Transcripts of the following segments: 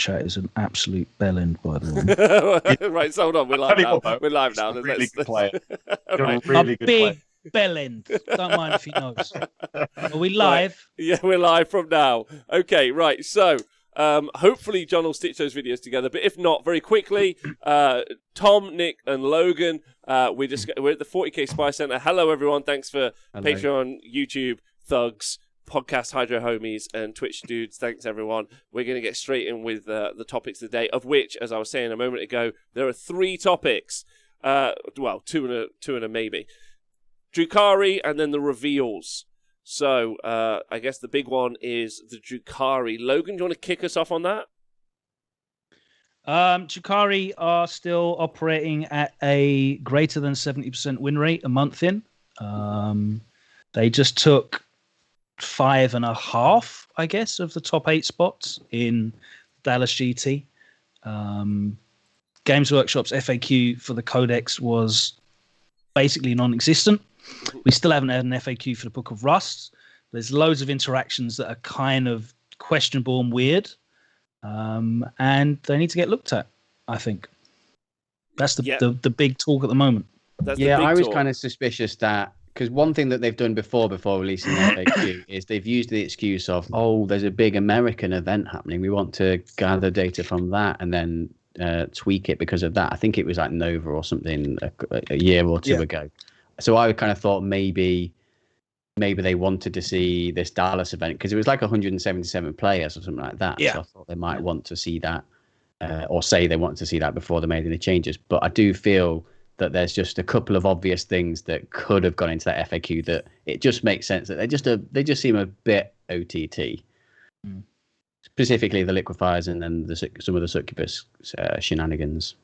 chat is an absolute bellend, by the way. Right, so hold on. We're live now. We're live now. Really good player. Right. Really A good big player. bellend. Don't mind if he knows. Are we live? Right. Yeah, we're live from now. Okay, right. So, hopefully John will stitch those videos together. But if not, very quickly, Tom, Nick, and Logan, we're at the 40k Spy Center. Hello, everyone. Thanks for Patreon, YouTube, Thugs, Podcast Hydro Homies, and Twitch dudes. Thanks, everyone. We're going to get straight in with the topics of the day, of which, as I was saying a moment ago, there are 3 topics. Well, two and a maybe. Drukhari and then the reveals. So, I guess the big one is the Drukhari. Logan, do you want to kick us off on that? Drukhari are still operating at a greater than 70% win rate a month in. They just took 5.5, I guess, of the top 8 spots in Dallas GT. Games Workshop's FAQ for the Codex was basically non-existent. We still haven't had an FAQ for the Book of Rust. There's loads of interactions that are kind of questionable and weird, and they need to get looked at, I think. That's the big talk at the moment. I was kind of suspicious that, because one thing that they've done before releasing the FAQ is they've used the excuse of, there's a big American event happening. We want to gather data from that and then tweak it because of that. I think it was like Nova or something a year or two ago. So I kind of thought maybe they wanted to see this Dallas event because it was like 177 players or something like that. Yeah. So I thought they might want to see that or say they want to see that before they made any changes. But I do feel that there's just a couple of obvious things that could have gone into that FAQ that it just makes sense that they just seem a bit OTT. Specifically the liquefiers and then some of the succubus shenanigans.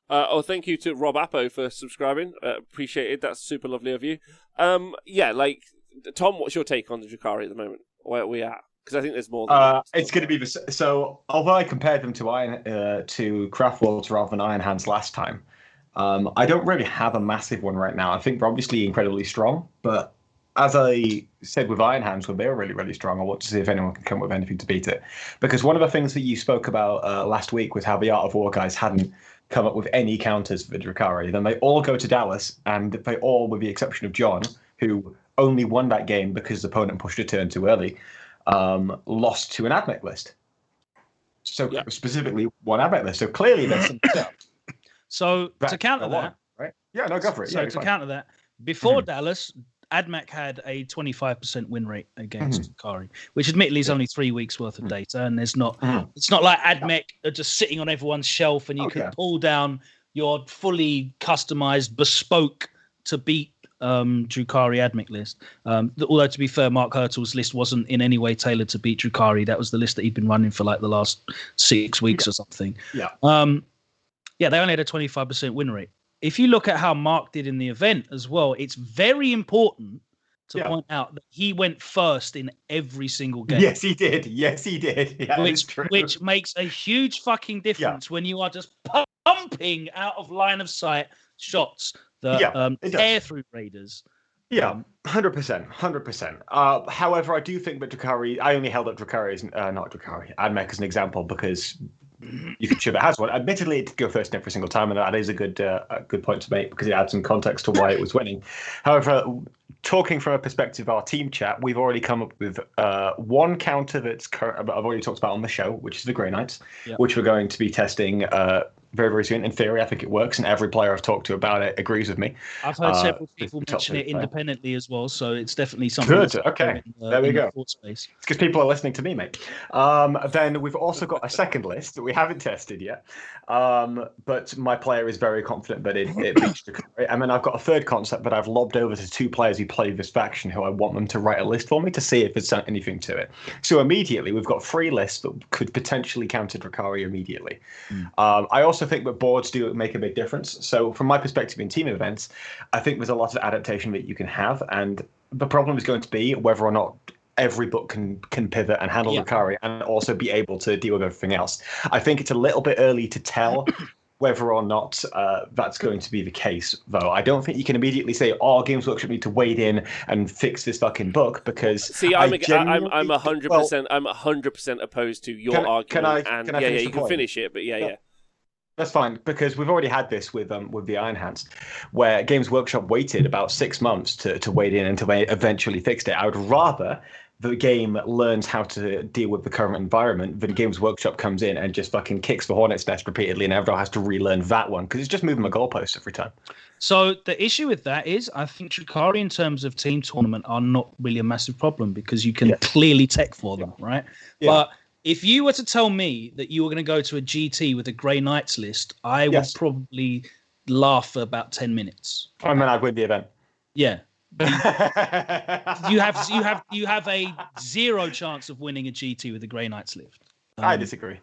Thank you to Rob Appo for subscribing. Appreciate it. That's super lovely of you. Tom, what's your take on the Drukhari at the moment? Where are we at? Because I think there's more. It's going to be so. Although I compared them to Craft Worlds rather than Iron Hands last time, I don't really have a massive one right now. I think they're obviously incredibly strong, but as I said with Iron Hands, when they were really, really strong, I want to see if anyone can come up with anything to beat it. Because one of the things that you spoke about last week was how the Art of War guys hadn't come up with any counters for the Drukhari. Then they all go to Dallas, and they all, with the exception of John, who only won that game because his opponent pushed a turn too early, lost to an AdMech list. So specifically one AdMech list. So clearly there's some stuff. So to counter that, right? Yeah, no, go for it. So to counter that, before Dallas, AdMech had a 25% win rate against Drukhari, which admittedly is only 3 weeks worth of data, and there's not. It's not like AdMech are just sitting on everyone's shelf, and you can pull down your fully customized, bespoke to beat Drukhari AdMech list. Although to be fair, Mark Hurtle's list wasn't in any way tailored to beat Drukhari. That was the list that he'd been running for like the last 6 weeks or something. Yeah. They only had a 25% win rate. If you look at how Mark did in the event as well, it's very important to point out that he went first in every single game. Yes, he did. Yeah, which makes a huge fucking difference when you are just pumping out of line of sight shots that tear through raiders. Yeah, 100%. However, I do think that Drukhari, I only held up Drukhari as not Drukhari, AdMech as an example because you could show that has one. Admittedly, it did go first in every single time, and that is a good point to make because it adds some context to why it was winning. However, talking from a perspective of our team chat, we've already come up with one counter that's I've already talked about on the show, which is the Grey Knights, which we're going to be testing very, very soon. In theory, I think it works, and every player I've talked to about it agrees with me. I've heard several people mention it independently as well, so it's definitely something. Good. Okay. There we go. Space. It's because people are listening to me, mate. Then we've also got a second list that we haven't tested yet, but my player is very confident that it beats Drukhari. And then I've got a third concept that I've lobbed over to 2 players who play this faction who I want them to write a list for me to see if there's anything to it. So immediately, we've got 3 lists that could potentially counter Drukhari immediately. I also think that boards do make a big difference. So from my perspective in team events, I think there's a lot of adaptation that you can have. And the problem is going to be whether or not every book can pivot and handle Drukhari and also be able to deal with everything else. I think it's a little bit early to tell whether or not that's going to be the case, though. I don't think you can immediately say, "Oh, Games Workshop need to wade in and fix this fucking book," because I'm 100%. I'm 100% opposed to your argument. You can finish it, but yeah. That's fine, because we've already had this with the Iron Hands, where Games Workshop waited about 6 months to wade in until they eventually fixed it. I would rather the game learns how to deal with the current environment than Games Workshop comes in and just fucking kicks the hornet's nest repeatedly, and everyone has to relearn that one, because it's just moving the goalposts every time. So the issue with that is, I think Drukhari in terms of team tournament are not really a massive problem, because you can clearly tech for them, right? Yeah. But if you were to tell me that you were going to go to a GT with a Grey Knights list, I would probably laugh for about 10 minutes. I mean, I'd win the event. Yeah. you have a 0 chance of winning a GT with a Grey Knights list. I disagree.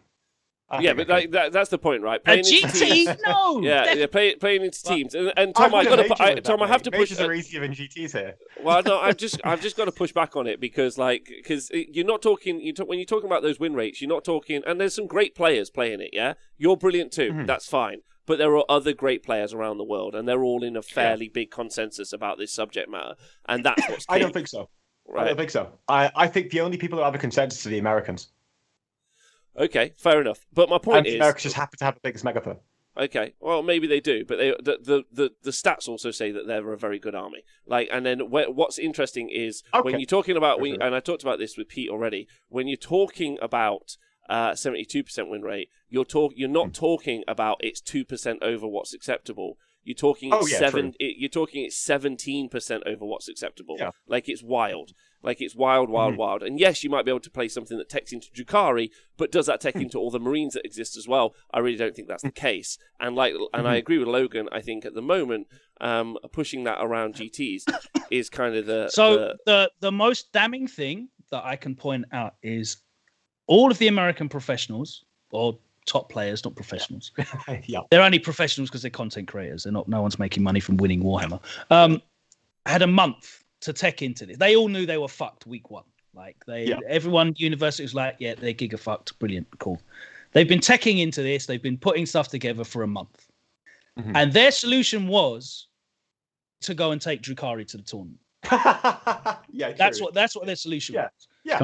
That's the point, right? Playing a GT? No. Yeah, playing into teams. And Tom, I have to push. Majors are easier than GTs here. Well, no, I've just got to push back on it, because you're not talking. When you're talking about those win rates, you're not talking. And there's some great players playing it. Yeah, you're brilliant too. Mm-hmm. That's fine. But there are other great players around the world, and they're all in a fairly big consensus about this subject matter, and that's what's key. I don't think so. Right? I don't think so. I think the only people who have a consensus are the Americans. Okay, fair enough. But my point is, Americans just happen to have the biggest megaphone. Okay, well maybe they do, but the stats also say that they're a very good army. And then what's interesting is when you're talking about and I talked about this with Pete already. When you're talking about 72% win rate, you're not talking about it's 2% over what's acceptable. You're talking You're talking it's 17% over what's acceptable. Yeah. It's wild. It's wild. And yes, you might be able to play something that techs into Drukhari, but does that tech into all the Marines that exist as well? I really don't think that's the case. And I agree with Logan. I think at the moment, pushing that around GTs is kind of the most damning thing that I can point out is all of the American professionals, or top players, not professionals. They're only professionals because they're content creators. They're not. No one's making money from winning Warhammer. Had a month to tech into this. They all knew they were fucked week 1. Everyone university was like, yeah, they're giga fucked. Brilliant, cool. They've been teching into this. They've been putting stuff together for a month, and their solution was to go and take Drukhari to the tournament. That's what their solution was. Yeah,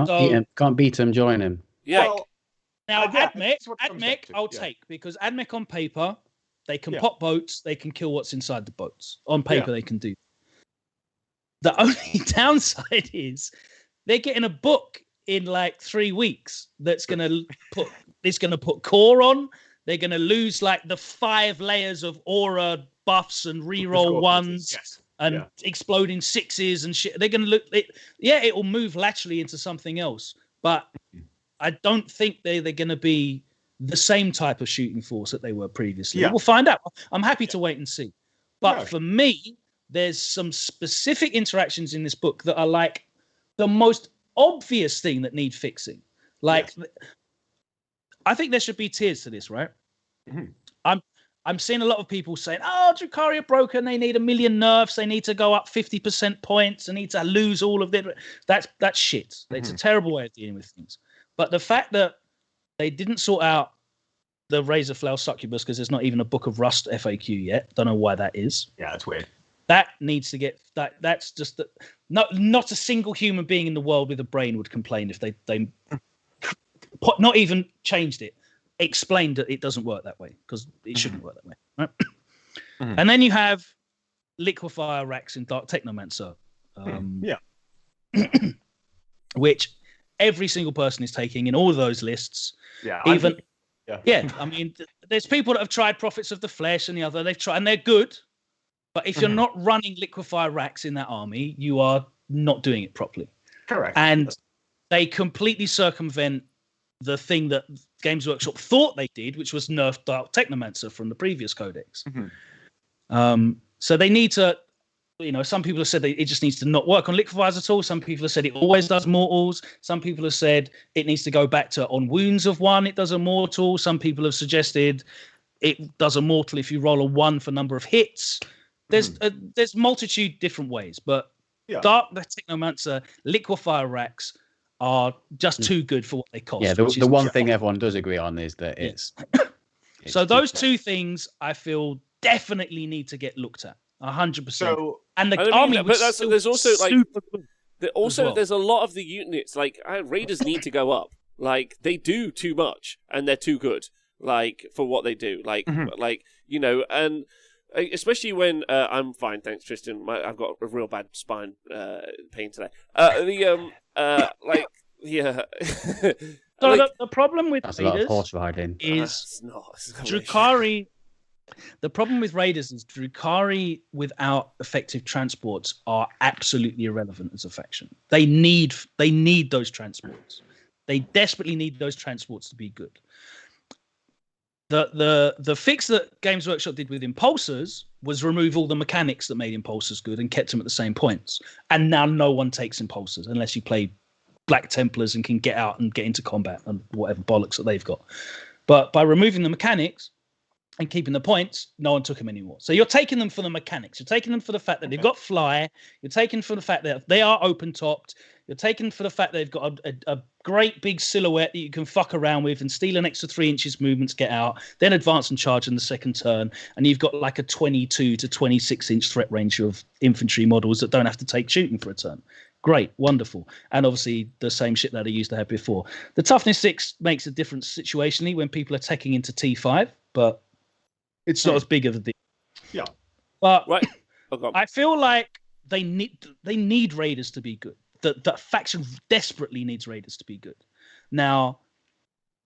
can't beat him. Join him. Yeah. Well, now, AdMech, I'll take, because AdMech on paper, they can pop boats, they can kill what's inside the boats. On paper, they can do. The only downside is they're getting a book in 3 weeks that's gonna put core on. They're gonna lose the 5 layers of aura buffs and reroll 1s and exploding 6s and shit. They're gonna it will move laterally into something else, but I don't think they're going to be the same type of shooting force that they were previously. We'll find out. I'm happy to wait and see. But for me, there's some specific interactions in this book that are the most obvious thing that need fixing. I think there should be tiers to this, right? Mm-hmm. I'm seeing a lot of people saying, "Oh, Drukhari are broken. They need 1 million nerfs. They need to go up 50% points. They need to lose all of it." That's shit. Mm-hmm. It's a terrible way of dealing with things. But the fact that they didn't sort out the Razor Flail Succubus because there's not even a Book of Rust FAQ yet. Don't know why that is. Yeah, that's weird. That needs to get that's just that. Not a single human being in the world with a brain would complain if they not even changed it, explained that it doesn't work that way, because it shouldn't work that way. Right? Mm-hmm. And then you have Liquefier Racks in Dark Technomancer, which every single person is taking in all of those lists. I mean, there's people that have tried Prophets of the Flesh and the other. They've tried, and they're good. But if you're not running Liquefier Racks in that army, you are not doing it properly. Correct. And they completely circumvent the thing that Games Workshop thought they did, which was nerf Dark Technomancer from the previous codex. Mm-hmm. So they need to, some people have said that it just needs to not work on liquefiers at all. Some people have said it always does mortals. Some people have said it needs to go back to on wounds of 1, it does a mortal. Some people have suggested it does a mortal if you roll a 1 for number of hits. There's multitude different ways, but Dark Technomancer Liquefier Racks are just too good for what they cost. Yeah, the one thing everyone does agree on is that it's So those two things I feel definitely need to get looked at 100%. So, and the I mean, army but was there's also like super good. there's a lot of the units like Raiders need to go up. Like they do too much and they're too good. Like for what they do. Like and especially when I'm fine, thanks Tristan. I've got a real bad spine pain today. So the problem with That's a lot of Raiders horse riding. is it's Drukhari. The problem with Raiders is Drukhari without effective transports are absolutely irrelevant as a faction. They need those transports. They desperately need those transports to be good. The fix that Games Workshop did with Impulsors was remove all the mechanics that made Impulsors good and kept them at the same points. And now no one takes Impulsors unless you play Black Templars and can get out and get into combat and whatever bollocks that they've got. But by removing the mechanics and keeping the points, no one took them anymore. So you're taking them for the mechanics. You're taking them for the fact that they've got fly. You're taking for the fact that they are open topped. You're taking for the fact that they've got a great big silhouette that you can fuck around with and steal an extra 3 inches movement to get out, then advance and charge in the second turn. And you've got like a 22 to 26 inch threat range of infantry models that don't have to take shooting for a turn. Great, wonderful. And obviously the same shit that I used to have before. The toughness 6 makes a difference situationally when people are teching into T5, but it's not as big of a deal. Yeah. But right. I feel like they need Raiders to be good. The faction desperately needs Raiders to be good. Now,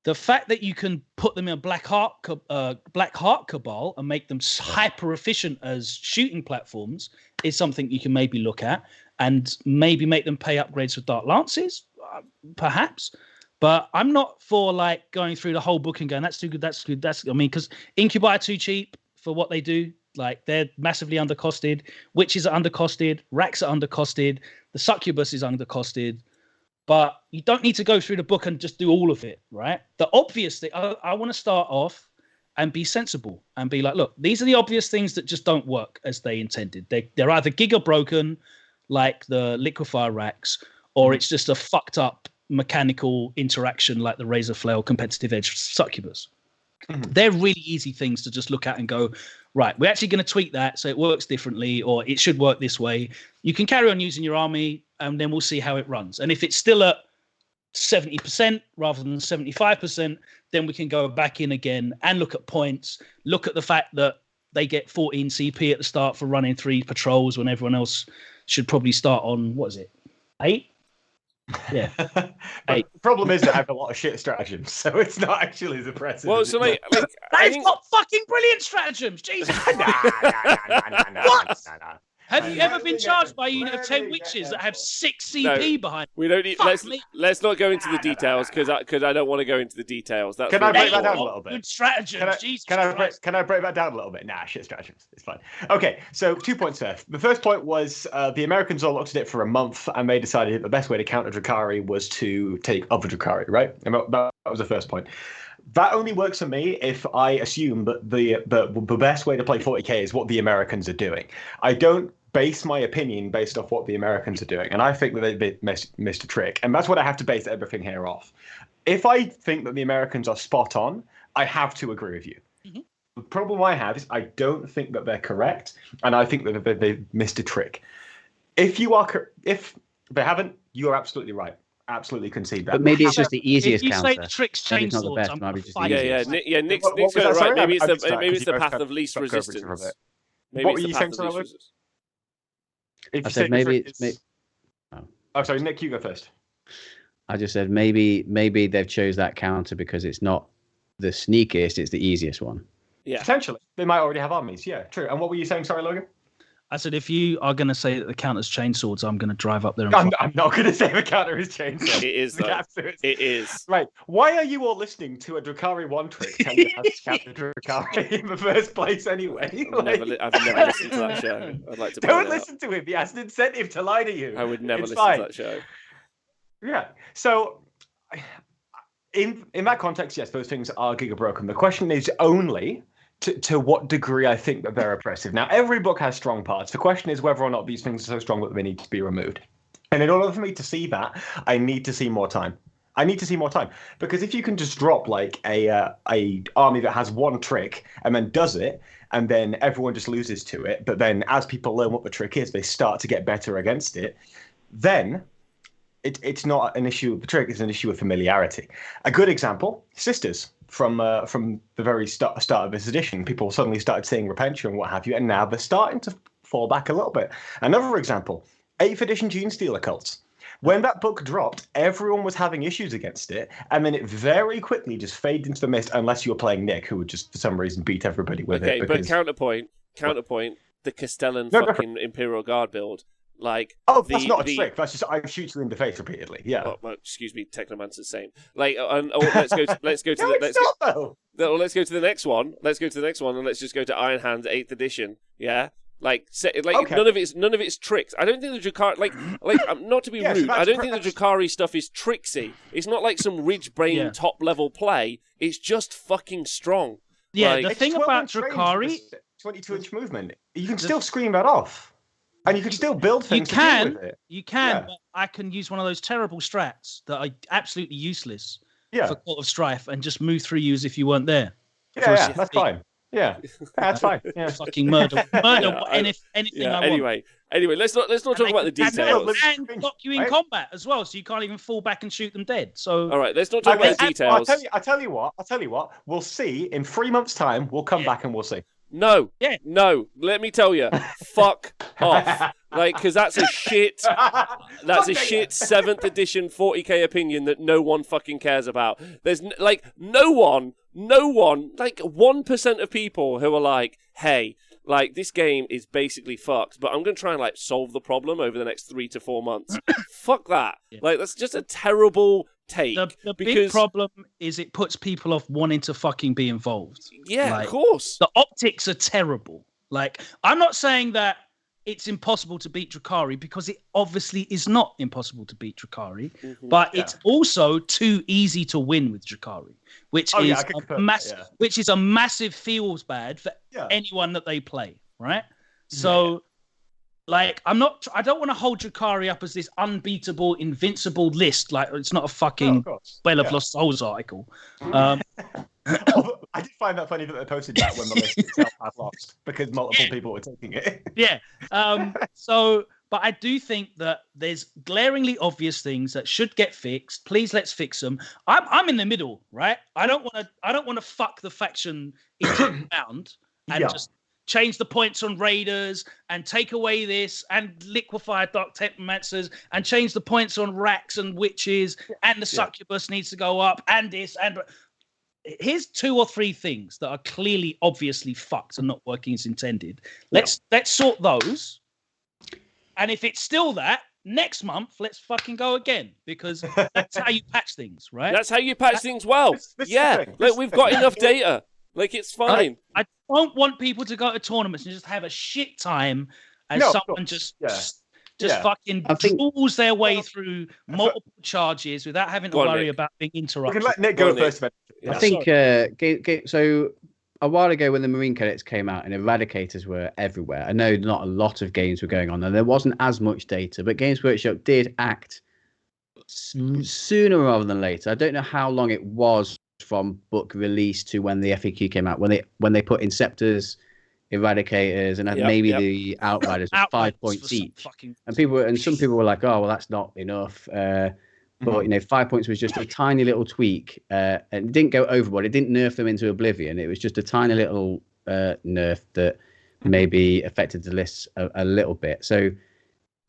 the fact that you can put them in a Black Heart Cabal and make them hyper efficient as shooting platforms is something you can maybe look at and maybe make them pay upgrades with Dark Lances, perhaps. But I'm not for like going through the whole book and going, that's too good, that's good, that's. I mean, because Incubi are too cheap for what they do. Like they're massively undercosted. Witches are undercosted. Racks are undercosted. The Succubus is undercosted. But you don't need to go through the book and just do all of it, right? The obvious thing, I want to start off and be sensible and be like, look, these are the obvious things that just don't work as they intended. They're either giga broken, like the liquefier racks, or it's just a fucked up mechanical interaction like the Razor Flail competitive edge Succubus. They're really easy things to just look at and go, right, we're actually going to tweak that so it works differently, or it should work this way. You can carry on using your army and then we'll see how it runs. And if it's still at 70% rather than 75%, then we can go back in again and look at points, look at the fact that they get 14 CP at the start for running 3 patrols when everyone else should probably start on, what is it, 8? Yeah. But the problem is that I have a lot of shit stratagems, so it's not actually as impressive. Well, so like they've got fucking brilliant stratagems. Jesus. What? Have you ever been charged by a unit of 10 witches that have 6 CP behind? We don't need. Let's not go into the details because I don't want to go into the details. That's can I break that down a little bit? Good stratagems. Can I break that down a little bit? Nah, shit stratagems. It's fine. Okay, so 2 points there. The first point was the Americans all looked at it for a month and they decided the best way to counter Drukhari was to take other Drukhari, right? And that was the first point. That only works for me if I assume that the best way to play 40k is what the Americans are doing. I don't base my opinion based off what the Americans are doing, and I think that they missed a trick, and that's what I have to base everything here off. If I think that the Americans are spot on, I have to agree with you. Mm-hmm. The problem I have is I don't think that they're correct, and I think that they've missed a trick. If they haven't, you are absolutely right. Absolutely concede that. But maybe it's just the easiest if you counter. Say the trick's chainsaws, I'm going to fight. Yeah. Nick's got it right. Maybe it's the path of least resistance. What were you saying, Sarah? I said maybe it's. Oh, sorry, Nick, you go first. I just said maybe they've chose that counter because it's not the sneakiest, it's the easiest one. Yeah, potentially they might already have armies. Yeah, true. And what were you saying? Sorry, Logan. I said, if you are going to say that the counter's chainswords, I'm going to drive up there. And I'm not going to say the counter is chainswords. It is, though. It is. Right. Why are you all listening to a Drukhari 1 trick telling you how to counter Drukhari in the first place anyway? I've never listened to that show. I'd like to don't listen to him. He has an incentive to lie to you. I would never listen to that show. Yeah. So, in that context, yes, those things are giga broken. The question is only to what degree I think that they're oppressive. Now, every book has strong parts. The question is whether or not these things are so strong that they need to be removed. And in order for me to see that, I need to see more time. I need to see more time, because if you can just drop like a army that has one trick and then does it, and then everyone just loses to it, but then as people learn what the trick is, they start to get better against it, then it's not an issue of the trick; it's an issue of familiarity. A good example: Sisters. From the very start of this edition, people suddenly started seeing Repentia and what have you, and now they're starting to fall back a little bit. Another example: 8th edition Genestealer cults. When that book dropped, everyone was having issues against it, and then it very quickly just faded into the mist, unless you were playing Nick, who would just for some reason beat everybody with it. Okay, but counterpoint, the Castellan fucking Imperial Guard build. Like, that's not a trick. That's just I shoot you in the face repeatedly. Yeah. Well, excuse me, Technomancer's same. Like, let's go to let's go to let's go to the next one. Let's go to the next one, and let's just go to Iron Hand 8th edition. Yeah. Okay. none of it's tricks. I don't think the Drukhari not to be rude. I don't think the Drukhari stuff is tricksy. It's not like some ridge brain top level play. It's just fucking strong. Yeah, the thing about Drukhari, 22-inch movement, you can still scream that off. And you can still build things to deal with it. You can, but I can use one of those terrible strats that are absolutely useless for Court of Strife and just move through you as if you weren't there. Yeah, that's fine. Yeah, that's fine. Yeah. Fucking murder. Anything. Yeah, anyway, let's not talk about the details. And lock you in combat as well, so you can't even fall back and shoot them dead. So all right, let's not talk about the details. I'll tell you what. We'll see in 3 months' time. We'll come back and we'll see. No. Let me tell you, fuck off. Because that's a shit. That's a shit 7th edition 40k opinion that no one fucking cares about. There's no one, 1% of people who are like, hey, this game is basically fucked, but I'm going to try and solve the problem over the next 3 to 4 months. Fuck that. Yeah. That's just a terrible take. The big problem is it puts people off wanting to fucking be involved. Yeah, of course. The optics are terrible. I'm not saying that it's impossible to beat Drukhari, because it obviously is not impossible to beat Drukhari, but it's also too easy to win with Drukhari, which is a massive feels bad for anyone that they play, right? So I don't want to hold Drukhari up as this unbeatable, invincible list. It's not a fucking Well of Lost Souls article. I did find that funny that they posted that when the list itself had lost, because multiple people were taking it. But I do think that there's glaringly obvious things that should get fixed. Please, let's fix them. I'm in the middle, right? I don't want to fuck the faction into the ground and just change the points on raiders and take away this and liquefy Dark Technomancers and change the points on racks and witches and the succubus needs to go up and this and. Here's 2 or 3 things that are clearly, obviously fucked and not working as intended. Let's sort those. And if it's still that, next month, let's fucking go again, because that's how you patch things, right? That's how you patch things well. We've got enough data. It's fine. I don't want people to go to tournaments and just have a shit time and someone just fucking tools their way through multiple charges without having to worry about being interrupted. We can let Nick go first. I think so. A while ago, when the Marine Cadets came out and Eradicators were everywhere, I know not a lot of games were going on, and there wasn't as much data, but Games Workshop did act sooner rather than later. I don't know how long it was from book release to when the FAQ came out, when they put Inceptors, Eradicators, and the Outriders were 5 points each. And some people were like, "Oh, well, that's not enough." But 5 points was just a tiny little tweak, and it didn't go overboard. It didn't nerf them into oblivion. It was just a tiny little nerf that maybe affected the lists a little bit. So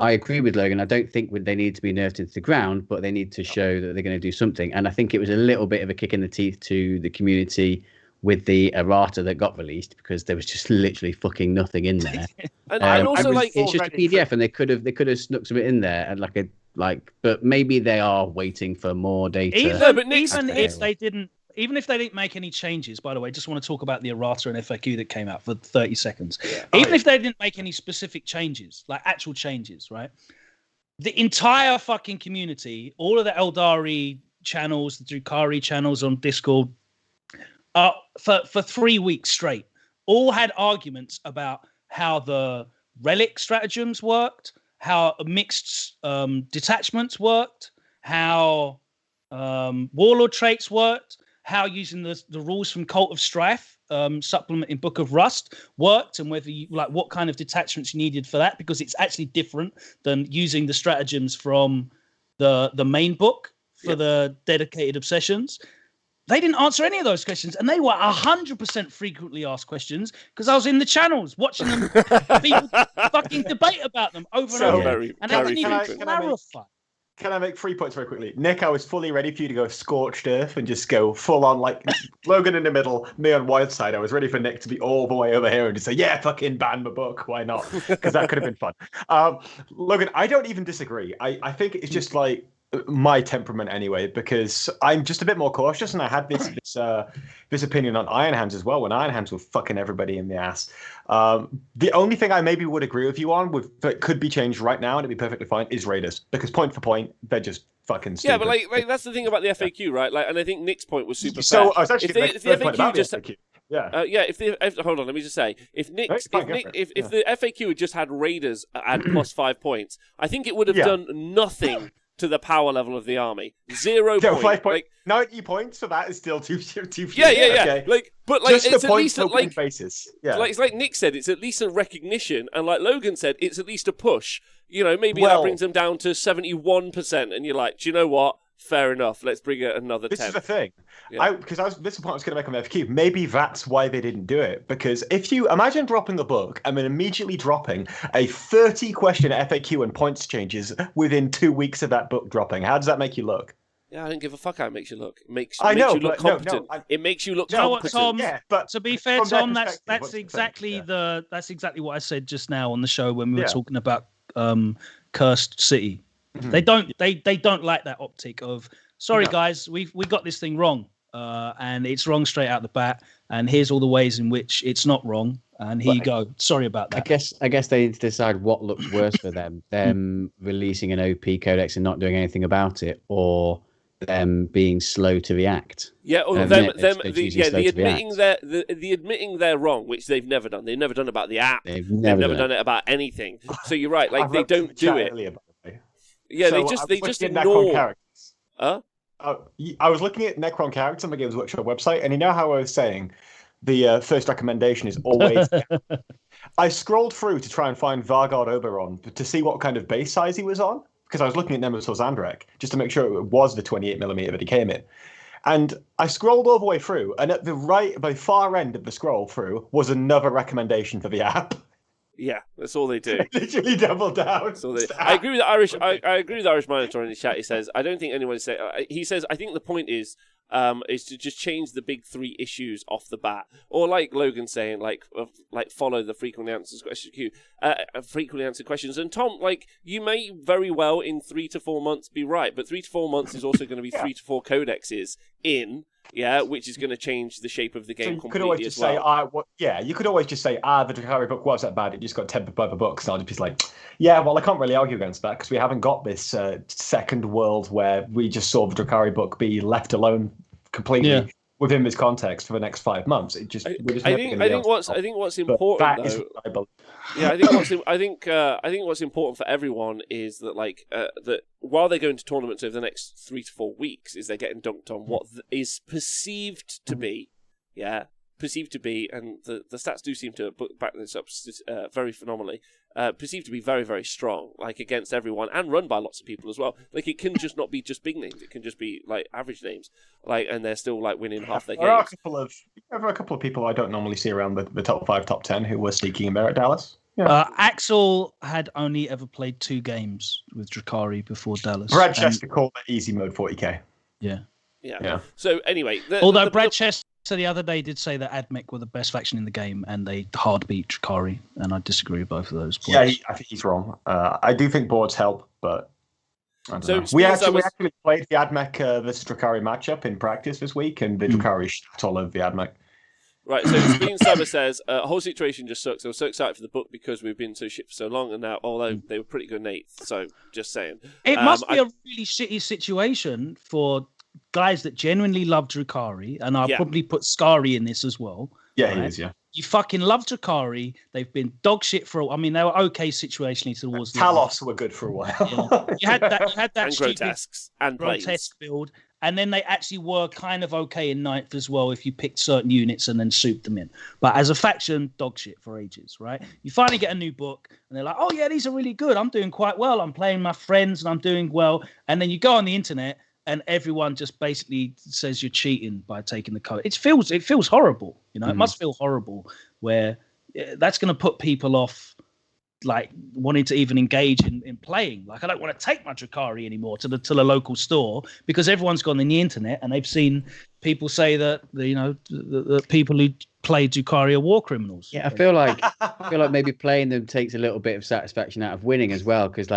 I agree with Logan. I don't think they need to be nerfed into the ground, but they need to show that they're going to do something. And I think it was a little bit of a kick in the teeth to the community with the errata that got released, because there was just literally fucking nothing in there. and also it's just a PDF, and they could have snuck some in there and but maybe they are waiting for more data. Even if they didn't make any changes, by the way, just want to talk about the errata and FAQ that came out for 30 seconds. Even if they didn't make any specific changes, actual changes, right? The entire fucking community, all of the Eldari channels, the Drukhari channels on Discord, for 3 weeks straight, all had arguments about how the relic stratagems worked, how mixed detachments worked, how Warlord traits worked. How using the rules from Cult of Strife, supplement in Book of Rust worked, and whether you like what kind of detachments you needed for that, because it's actually different than using the stratagems from the main book for the dedicated obsessions. They didn't answer any of those questions, and they were 100% frequently asked questions because I was in the channels watching them people fucking debate about them over and over. And they didn't even clarify. Can I make 3 points very quickly? Nick, I was fully ready for you to go scorched earth and just go full on, like Logan in the middle, me on one side. I was ready for Nick to be all the way over here and just say, yeah, fucking ban my book. Why not? Because that could have been fun. Logan, I don't even disagree. I think it's just like my temperament anyway, because I'm just a bit more cautious, and I had this opinion on Iron Hands as well when Iron Hands were fucking everybody in the ass. The only thing I maybe would agree with you on, that could be changed right now and it'd be perfectly fine, is Raiders, because point for point they're just fucking stupid. Yeah, but like that's the thing about the FAQ, right? Like, and I think Nick's point was super so fair. I was actually if the FAQ just FAQ. Hold on, let me just say, if the FAQ had just had Raiders at plus 5 points, I think it would have done nothing to the power level of the army. 0 points. 5 points. 90 points for that is still too few. Yeah. Okay. But just it's the at least basis. Yeah. It's like Nick said, it's at least a recognition, and like Logan said, it's at least a push. Maybe that brings them down to 71%, and you're like, do you know what? Fair enough. Let's bring it another 10. This is the thing. This is the point I was going to make on the FAQ. Maybe that's why they didn't do it. Because if you imagine dropping the book and then immediately dropping a 30-question FAQ and points changes within 2 weeks of that book dropping, how does that make you look? Yeah, I don't give a fuck how it makes you look. It makes you look competent. It makes you look competent. Tom, but to be fair, Tom, that's exactly what I said just now on the show when we were talking about Cursed City. Mm-hmm. They don't like that optic of guys, we got this thing wrong, and it's wrong straight out the bat, and here's all the ways in which it's not wrong, and here you go. Sorry about that. I guess they need to decide what looks worse for them releasing an OP codex and not doing anything about it, or them being slow to react. Yeah, or admitting they're wrong, which they've never done. They've never done it about the app. They've never done it about anything. So you're right, like they don't do it. Yeah, so they just ignore. Characters. Huh? I was looking at Necron characters on the Games Workshop website, and you know how I was saying the first recommendation is always. I scrolled through to try and find Vargard Oberon to see what kind of base size he was on, because I was looking at Nemesis Zandrek just to make sure it was the 28mm that he came in. And I scrolled all the way through, and at the far end of the scroll through was another recommendation for the app. Yeah, that's all they do. Literally double down. I agree with Irish. I agree with Irish Minotaur in the chat. He says, I don't think anyone say. He says, I think the point is to just change the big 3 issues off the bat, or like Logan saying, like follow the frequently answered questions. And Tom, like, you may very well in 3 to 4 months be right, but 3 to 4 months is also going to be 3 to 4 codexes in. Yeah, which is going to change the shape of the game completely. You could always just say, you could always just say, the Drukhari book was that bad, it just got tempered by the books. And I'll just be like, yeah, well, I can't really argue against that because we haven't got this second world where we just saw the Drukhari book be left alone completely within this context for the next 5 months. I think what's important though. Yeah, I think what's important for everyone is that that while they go into tournaments over the next 3 to 4 weeks, is they're getting dunked on what is perceived to be, and the stats do seem to back this up very phenomenally. Perceived to be very, very strong, like against everyone, and run by lots of people as well. Like it can just not be just big names; it can just be like average names, and they're still like winning half their games. There are a couple of people I don't normally see around the top 5, top 10 who were sneaking in there at Dallas. Yeah. Axel had only ever played 2 games with Drukhari before Dallas. Brad Chester called it easy mode 40k. Yeah. So anyway, although Brad Chester the other day did say that AdMech were the best faction in the game and they hard beat Drukhari, and I disagree with both of those points. Yeah, I think he's wrong. I do think boards help, but I don't know. We actually played the AdMech versus Drukhari matchup in practice this week, and the Drukhari shot all over the AdMech. Right, so Spin Saber says, whole situation just sucks. I was so excited for the book because we've been so shit for so long, and now, although they were pretty good in 8th, so just saying. It must be a really shitty situation for guys that genuinely love Drukhari, and I'll probably put Skari in this as well. Yeah, he is, You fucking love Drukhari. They've been dog shit for they were okay situationally towards the Talos were good for a while. You had that and stupid grotesque build, And then they actually were kind of okay in ninth as well if you picked certain units and then souped them in. But as a faction, dog shit for ages, right? You finally get a new book and they're like, oh yeah, these are really good. I'm doing quite well. I'm playing my friends and I'm doing well. And then you go on the internet and everyone just basically says you're cheating by taking the code. It feels horrible, you know. It must feel horrible where that's going to put people off like wanting to even engage in playing. Like I don't want to take my Drukhari anymore to the local store because everyone's gone on the internet and they've seen people say that the people who play Drukhari are war criminals. Yeah, I feel like maybe playing them takes a little bit of satisfaction out of winning as well. Because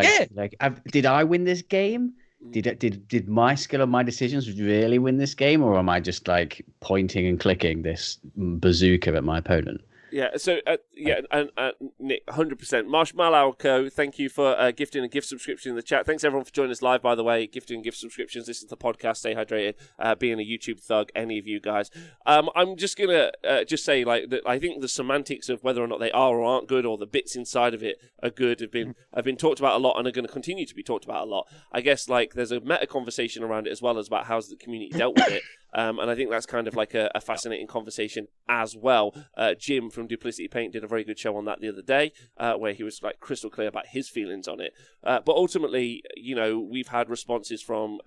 did I win this game? Did my skill and my decisions really win this game, or am I just like pointing and clicking this bazooka at my opponent? Yeah, so, and Nick, 100%. Marshmallow Co., thank you for gifting a gift subscription in the chat. Thanks, everyone, for joining us live, by the way. Gifting gift subscriptions. This is the podcast, Stay Hydrated, being a YouTube thug, any of you guys. I'm just going to just say, like, that I think the semantics of whether or not they are or aren't good, or the bits inside of it are good, have been talked about a lot and are going to continue to be talked about a lot. I guess, like, there's a meta conversation around it as well as about how's the community dealt with it. And I think that's kind of like a fascinating conversation as well. Jim from Duplicity Paint did a very good show on that the other day, where he was like crystal clear about his feelings on it. But ultimately, you know, we've had responses from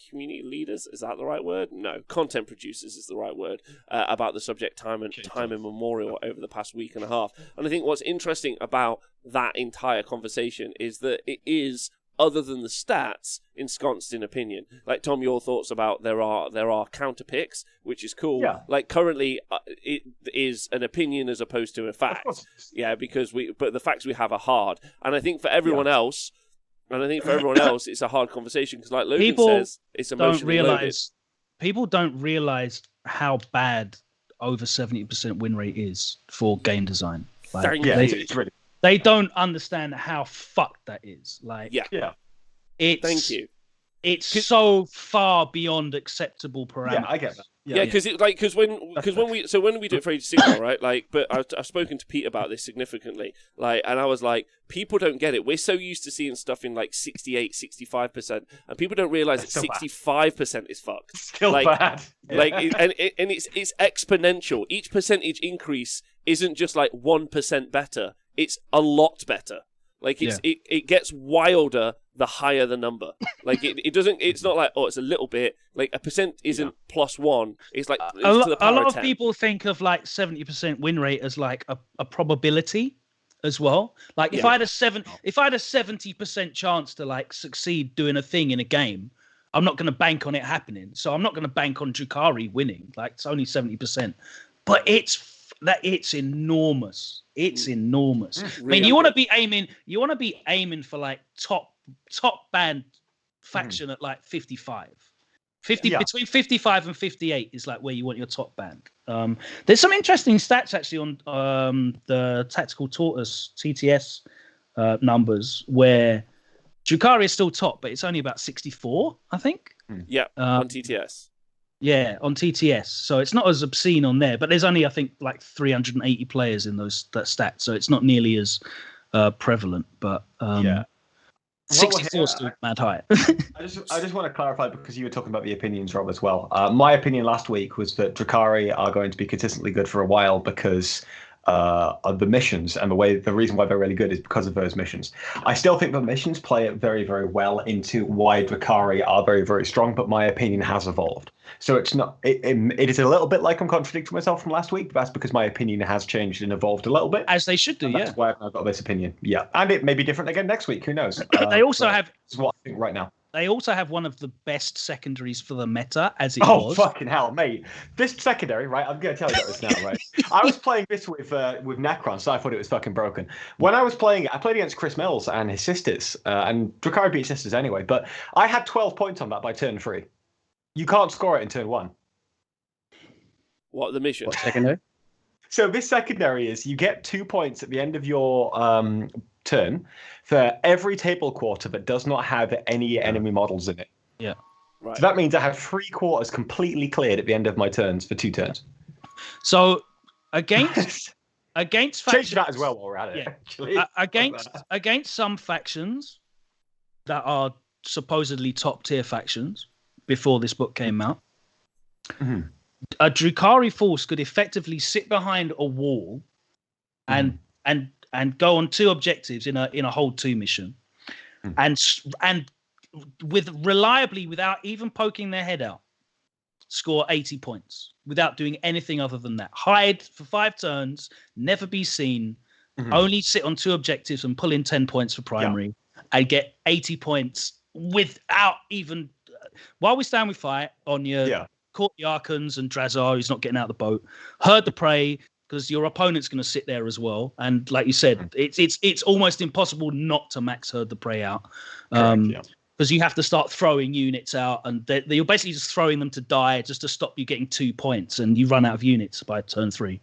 community leaders. Is that the right word? No, content producers is the right word, about the subject time immemorial over the past week and a half. And I think what's interesting about that entire conversation is that it is, other than the stats, ensconced in opinion. Like, Tom, your thoughts about there are counter picks, which is cool. Yeah. Like, currently, it is an opinion as opposed to a fact. Yeah, but the facts we have are hard. And I think for everyone else, it's a hard conversation because, like Logan says, it's emotionally loaded. People don't realize how bad over 70% win rate is for game design. Like, it's really. They don't understand how fucked that is. Like, thank you. It's so far beyond acceptable parameters. Yeah, I get that. Because when we do it for Age of Sigmar, right? Like, but I've spoken to Pete about this significantly. Like, and I was like, people don't get it. We're so used to seeing stuff in like 68, 65%, and people don't realize that 65% is fucked. Still bad. Like, and it's exponential. Each percentage increase isn't just like 1% better. It's a lot better. Like it gets wilder the higher the number. Like it doesn't. It's not like, oh, it's a little bit. Like a percent isn't +1. It's like a lot of people think of like 70% win rate as like a probability as well. Like if I had a 70% chance to like succeed doing a thing in a game, I'm not going to bank on it happening. So I'm not going to bank on Drukhari winning. Like it's only 70%, but it's enormous. It's enormous. I mean, you want to be aiming for like top band faction at like 55. Between 55 and 58 is like where you want your top band. There's some interesting stats actually on the Tactical Tortoise TTS numbers where Drukhari is still top, but it's only about 64, I think. Yeah, on TTS. Yeah, on TTS. So it's not as obscene on there, but there's only, I think, like 380 players in that stat, so it's not nearly as prevalent. But 64 is still mad high. I just want to clarify, because you were talking about the opinions, Rob, as well. My opinion last week was that Drukhari are going to be consistently good for a while because of the missions, and the reason why they're really good is because of those missions. I still think the missions play it very, very well into why Drukhari are very, very strong, but my opinion has evolved. So it's not. It is a little bit like I'm contradicting myself from last week, but that's because my opinion has changed and evolved a little bit. As they should do, That's why I've got this opinion. Yeah, and it may be different again next week. Who knows? They also have. That's what I think right now. They also have one of the best secondaries for the meta, as it was. Oh, fucking hell, mate. This secondary, right, I'm going to tell you about this now, right? I was playing this with Necron, so I thought it was fucking broken. When I was playing it, I played against Chris Mills and his sisters, and Drukhari beat sisters anyway, but I had 12 points on that by turn 3. You can't score it in turn 1. What, the mission? What, secondary? So this secondary is you get 2 points at the end of your turn for every table quarter that does not have any enemy models in it. Yeah. Right. So that means I have 3 quarters completely cleared at the end of my turns for 2 turns. So against factions, change that as well while we're at it. Yeah. Actually. Against some factions that are supposedly top tier factions, before this book came out. A Drukhari force could effectively sit behind a wall and go on 2 objectives in a hold 2 mission, and reliably, without even poking their head out, score 80 points without doing anything other than that. Hide for 5 turns, never be seen, only sit on 2 objectives and pull in 10 points for primary, and get 80 points without even while we stand with fight on your caught the Arkans and Drazar, who's not getting out of the boat, herd the prey, because your opponent's going to sit there as well. And like you said, it's almost impossible not to max herd the prey out. Because you have to start throwing units out, and you're basically just throwing them to die just to stop you getting 2 points, and you run out of units by turn 3.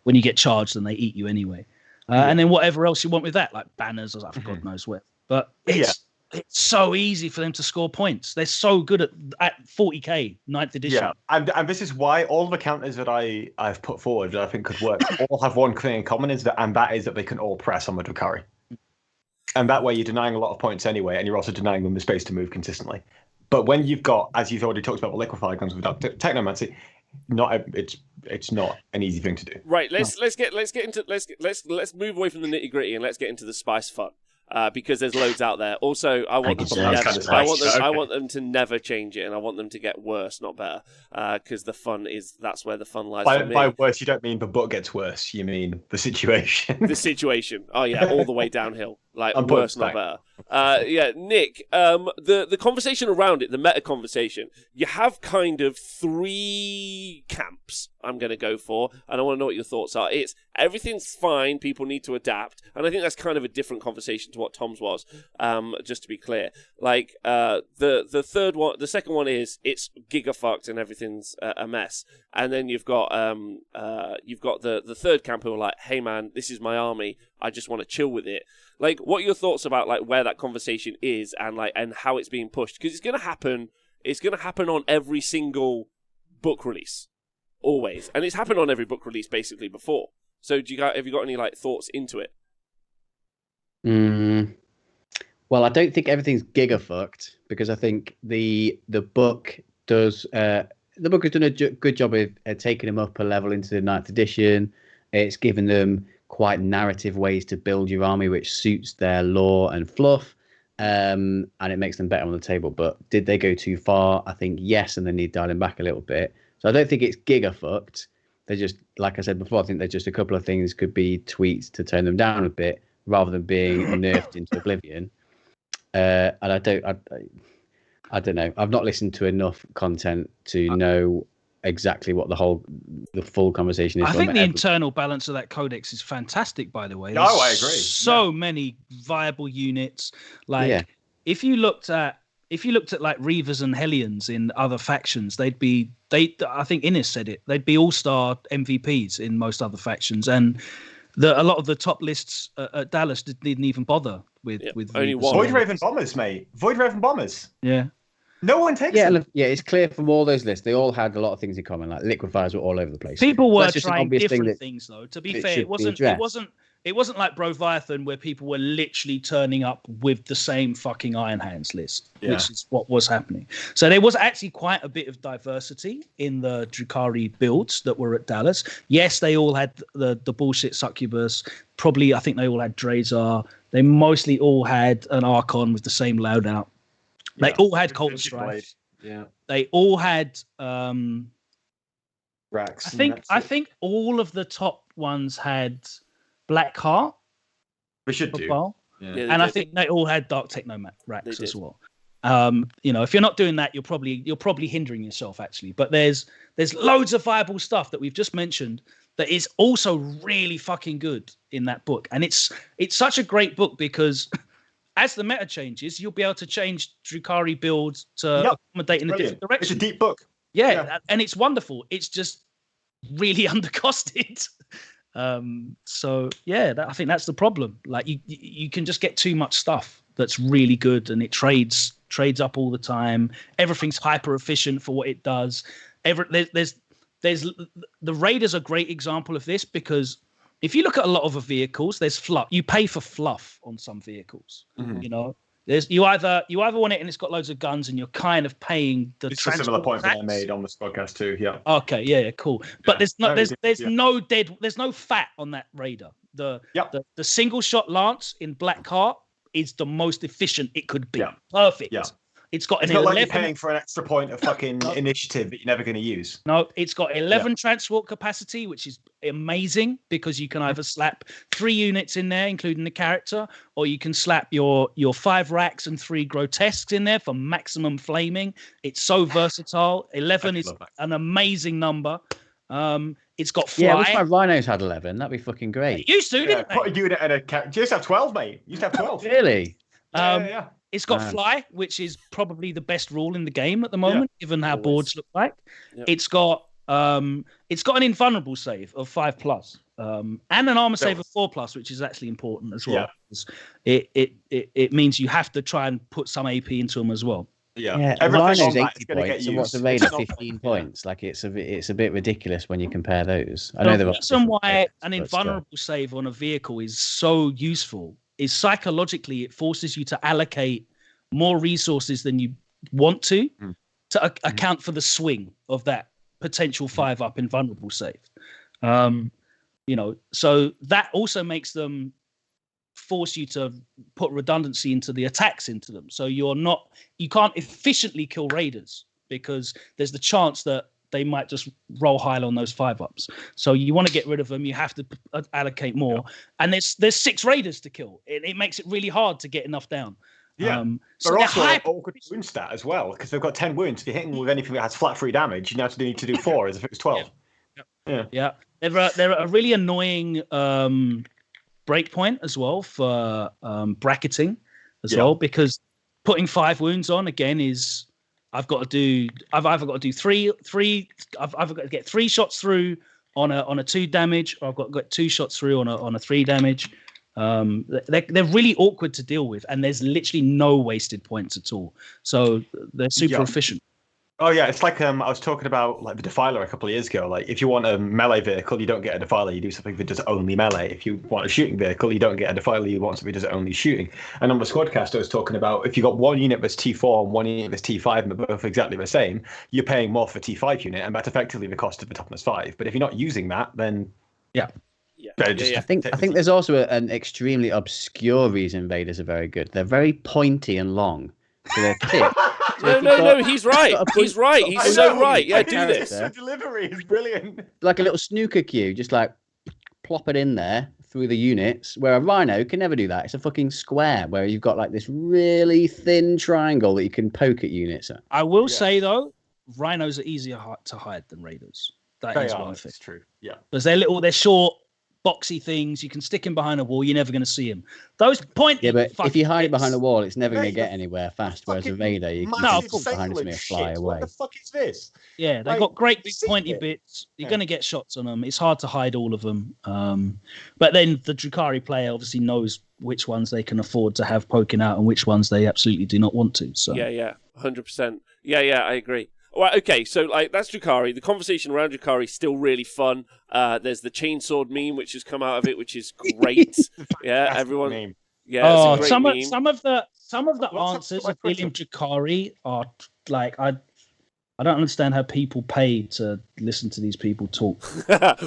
When you get charged, and they eat you anyway. And then whatever else you want with that, like banners or God knows where. But it's so easy for them to score points. They're so good at 40k 9th edition. Yeah, and this is why all the counters that I've put forward that I think could work all have one thing in common, is that they can all press on the Drukhari. And that way you're denying a lot of points anyway, and you're also denying them the space to move consistently. But when you've got, as you've already talked about, the liquefied guns without technomancy, it's not an easy thing to do. Right, let's move away from the nitty gritty and let's get into the spice fun. Because there's loads out there. Also, I want them to never change it, and I want them to get worse, not better. Because that's where the fun lies. By worse, you don't mean the book gets worse. You mean the situation. The situation. Oh yeah, all the way downhill. Like worse, not better. Nick. The conversation around it, the meta conversation. You have kind of 3 camps. I'm going to go for, and I want to know what your thoughts are. It's everything's fine. People need to adapt, and I think that's kind of a different conversation to what Tom's was. Just to be clear, like the third one, the second one is it's gigafucked and everything's a mess, and then you've got the third camp who are like, hey man, this is my army. I just want to chill with it. Like, what are your thoughts about like where that conversation is and how it's being pushed? Because it's going to happen. It's going to happen on every single book release. Always, and it's happened on every book release basically before. So, have you got any like thoughts into it? Well, I don't think everything's gigafucked, because I think the book has done a good job of taking them up a level into the 9th edition. It's given them quite narrative ways to build your army, which suits their lore and fluff, and it makes them better on the table. But did they go too far? I think yes, and they need dialing back a little bit. So I don't think it's gigafucked. They're just, like I said before, I think they're just a couple of things could be tweaks to tone them down a bit, rather than being nerfed into oblivion. And I don't know. I've not listened to enough content to know exactly what the full conversation is. I think the internal balance of that codex is fantastic, by the way. No, I agree. So many viable units. Like if you looked at like Reavers and Hellions in other factions, I think Innes said it, they'd be all-star MVPs in most other factions, and a lot of the top lists at Dallas didn't even bother with only one. Void Raven Bombers, mate. Void Raven Bombers. Yeah. No one takes them. Yeah, it's clear from all those lists, they all had a lot of things in common, like liquefiers were all over the place. People were trying different things, though. To be fair, it wasn't like Broviathan, where people were literally turning up with the same fucking Iron Hands list, which is what was happening. So there was actually quite a bit of diversity in the Drukhari builds that were at Dallas. Yes, they all had the bullshit Succubus. Probably, I think they all had Drazar. They mostly all had an Archon with the same loadout. They all had Cult of Strife. Yeah. They all had Rax. I think all of the top ones had Black Heart. We should do. Yeah, and I think they all had Dark Technomat Rax as well. If you're not doing that, you're probably hindering yourself, actually. But there's loads of viable stuff that we've just mentioned that is also really fucking good in that book. And it's such a great book because as the meta changes, you'll be able to change Drukhari builds to accommodate in a different direction. It's a deep book. Yeah, and it's wonderful. It's just really undercosted. I think that's the problem. Like you can just get too much stuff that's really good, and it trades up all the time. Everything's hyper efficient for what it does. There's the Raiders are a great example of this, because if you look at a lot of the vehicles, there's fluff. You pay for fluff on some vehicles. Mm-hmm. You either want it and it's got loads of guns and you're kind of paying the. It's a similar point that I made on this podcast too. Yeah. Okay. Yeah. Cool. But there's no fat on that Raider. The single shot lance in Black Heart is the most efficient it could be. Yeah. Perfect. Yeah. It's got not like you're paying for an extra point of fucking initiative that you're never going to use. No, it's got 11 transport capacity, which is amazing because you can either slap 3 units in there, including the character, or you can slap your 5 racks and 3 grotesques in there for maximum flaming. It's so versatile. 11 is an amazing number. It's got fly. Yeah, I wish my rhinos had 11. That'd be fucking great. It used to, didn't they? Put a unit and a character. You used to have 12, mate. You used to have 12. Really? Yeah. It's got fly, which is probably the best rule in the game at the moment, given how boards look like. Yep. It's got an invulnerable save of 5+, and an armor save of 4+, which is actually important as well. Yeah. It means you have to try and put some AP into them as well. Yeah. Rhino's 80 points, and what's a Raider 15 points? Like it's a bit ridiculous when you compare those. I know the reason why an invulnerable save on a vehicle is so useful is psychologically it forces you to allocate more resources than you want to account for the swing of that potential 5+ invulnerable save. So that also makes them force you to put redundancy into the attacks into them. So you can't efficiently kill raiders because there's the chance that they might just roll high on those 5+. So you want to get rid of them. You have to allocate more. And there's 6 raiders to kill. It makes it really hard to get enough down. Yeah. So they're also an awkward wound stat as well because they've got 10 wounds. If you're hitting with anything that has flat 3 damage, you now need to do 4 as if it was 12. Yeah. They're a really annoying breakpoint as well for bracketing as well because putting 5 wounds on again is. I've either got to do 3. I've got to get 3 shots through on a 2 damage, or I've got to get 2 shots through on a 3 damage. They're really awkward to deal with, and there's literally no wasted points at all. So they're super efficient. Oh yeah, it's like I was talking about like the Defiler a couple of years ago. Like if you want a melee vehicle, you don't get a Defiler. You do something that does only melee. If you want a shooting vehicle, you don't get a Defiler. You want something that does only shooting. And on the Squadcast, I was talking about if you got one unit that's T4 and one unit that's T5, and they're both exactly the same, you're paying more for the T5 unit, and that's effectively the cost of the toughness 5. But if you're not using that, then I think there's also an extremely obscure reason Raiders are very good. They're very pointy and long. So they're thick. No, he's right. He's right. He's so right. Yeah, do this. The delivery is brilliant. Like a little snooker cue, just like plop it in there through the units, where a Rhino can never do that. It's a fucking square where you've got like this really thin triangle that you can poke at units at. I will say, though, Rhinos are easier to hide than Raiders. That is one thing. It's true. Yeah. Because they're short, boxy things. You can stick him behind a wall. You're never going to see him. Those pointy. Yeah, but if you hide it behind a wall, it's never going to get anywhere fast. Whereas a Raider, you can just behind something and fly away. What the fuck is this? Yeah, they've got great big pointy bits. You're going to get shots on them. It's hard to hide all of them. But then the Drukhari player obviously knows which ones they can afford to have poking out and which ones they absolutely do not want to. So 100%. Yeah, I agree. All right, okay, so that's Drukhari. The conversation around Drukhari is still really fun. There's the chainsword meme which has come out of it, which is great. Yeah, everyone. Meme. Yeah, it's a great meme. Some of the answers of William Drukhari are like I don't understand how people pay to listen to these people talk.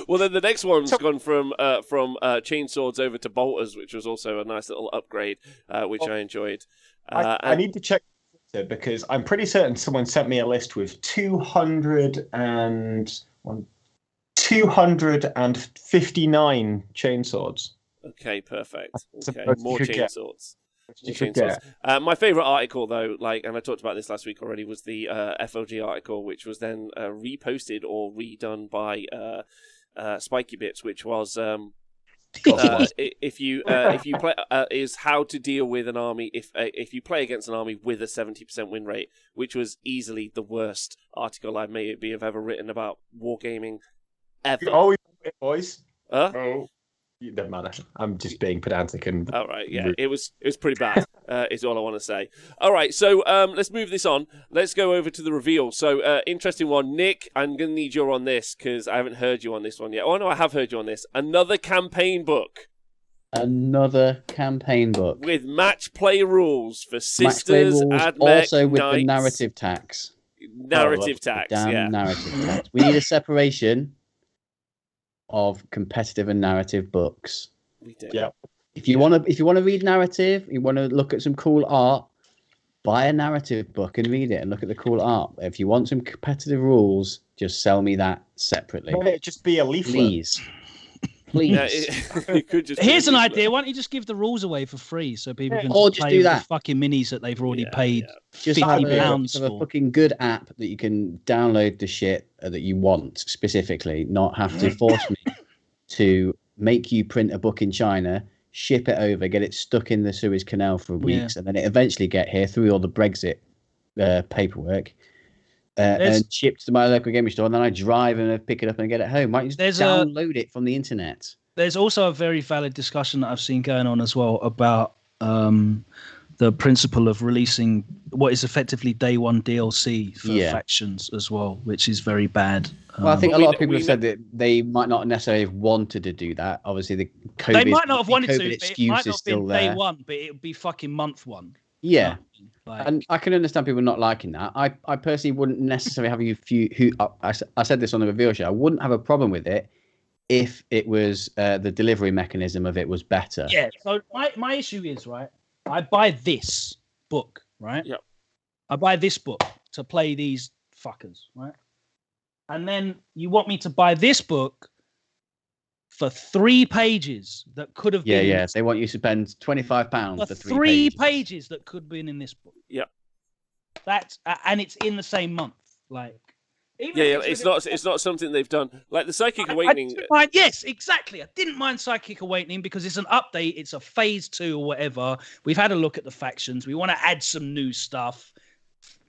Well, then the next one's gone from chainswords over to bolters, which was also a nice little upgrade, which I enjoed. I need to check. Because I'm pretty certain someone sent me a list with 259 chainswords. Okay, perfect. Okay, more chainswords. My favourite article, though, and I talked about this last week already, was the FLG article, which was then reposted or redone by Spiky Bits, which was if you play is how to deal with an army if you play against an army with a 70% win rate, which was easily the worst article I maybe have ever written about wargaming ever. Oh, boys. Oh. It doesn't matter. I'm just being pedantic and. All right, yeah, it was pretty bad. Is all I want to say. All right, so let's move this on. Let's go over to the reveal. So interesting one, Nick. I'm gonna need you on this because I haven't heard you on this one yet. Oh no, I have heard you on this. Another campaign book. Another campaign book with match play rules for Match play sisters, rules, Admech, also with knights. the narrative tax. Narrative tax, Damn narrative tax. We need a separation of competitive and narrative books. We do. Yeah. If you want to read narrative, you want to look at some cool art, buy a narrative book and read it and look at the cool art. If you want some competitive rules, just sell me that separately. Let it just be a leaflet. Please. Yeah, you could just Here's an idea. Why don't you just give the rules away for free so people can Or just just play do with that. the fucking minis that they've already paid Just have £50 a for? fucking good app that you can download the shit that you want specifically, not have to force me to make you print a book in China, ship it over, get it stuck in the Suez Canal for weeks, and then it eventually get here through all the Brexit paperwork and shipped to my local gaming store, and then I drive and pick it up and get it home. Why don't you just download it from the internet? There's also a very valid discussion that I've seen going on as well about the principle of releasing what is effectively day one DLC for factions as well, which is very bad. Well, I think a lot of people have said that they might not necessarily have wanted to do that. Obviously, the COVID, they might not have wanted to, excuse but it might not is still been there. day one, but it would be fucking month one. Yeah. Like, And I can understand people not liking that. I personally wouldn't necessarily have I said this on the reveal show. I wouldn't have a problem with it if it was the delivery mechanism of it was better. Yeah. So my issue is, right, I buy this book, right? Yep. I buy this book to play these fuckers, right? And then you want me to buy this book for 3 pages that could have been... Yeah. They want you to spend £25 for 3 pages that could have been in this book. Yeah. That's and it's in the same month. Like, it's not something they've done. Like the Psychic Awakening. Yes, exactly. I didn't mind Psychic Awakening because it's an update. It's a phase 2 or whatever. We've had a look at the factions. We want to add some new stuff,